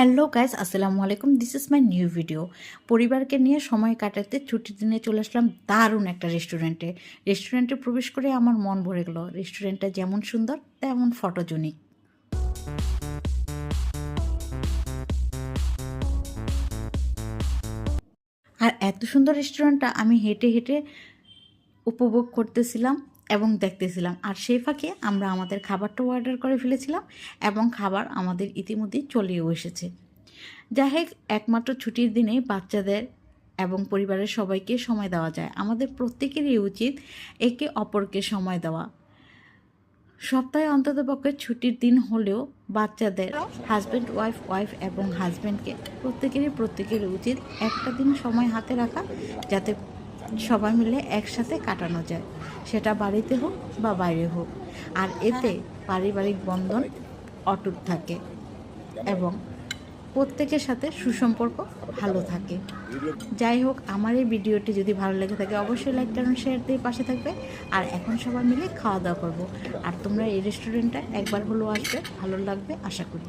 Hello guys, আসসালামু আলাইকুম। This is my new video. পরিবারকে নিয়ে সময় কাটাতে ছুটির দিনে চলে আসলাম দারুণ একটা রেস্টুরেন্টে প্রবেশ করে আমার মন ভরে গেল। রেস্টুরেন্টটা যেমন সুন্দর তেমন ফটোজেনিক। আর এত সুন্দর রেস্টুরেন্টটা আমি হেঁটে হেঁটে উপভোগ করতেছিলাম এবং দেখতেছিলাম। আর সেই ফাঁকে আমরা আমাদের খাবারটাও অর্ডার করে ফেলেছিলাম এবং খাবার আমাদের ইতিমধ্যেই চলেও এসেছে। যাই হোক, একমাত্র ছুটির দিনে বাচ্চাদের এবং পরিবারের সবাইকে সময় দেওয়া যায়। আমাদের প্রত্যেকেরই উচিত একে অপরকে সময় দেওয়া। সপ্তাহে অন্ততপক্ষে ছুটির দিন হলেও বাচ্চাদের হাজব্যান্ড ওয়াইফ এবং হাজব্যান্ডকে প্রত্যেকেরই উচিত একটা দিন সময় হাতে রাখা, যাতে সবাই মিলে একসাথে কাটানো যায়, সেটা বাড়িতে হোক বা বাইরে হোক। আর এতে পারিবারিক বন্ধন অটুট থাকে এবং প্রত্যেকের সাথে সুসম্পর্ক ভালো থাকে। যাই হোক, আমার এই ভিডিওটি যদি ভালো লেগে থাকে অবশ্যই লাইক করুন, শেয়ার দিয়ে পাশে থাকবে। আর এখন সবাই মিলে খাওয়া দাওয়া করবো। আর তোমরা এই রেস্টুরেন্টটা একবার হলেও আসবে, ভালো লাগবে আশা করি।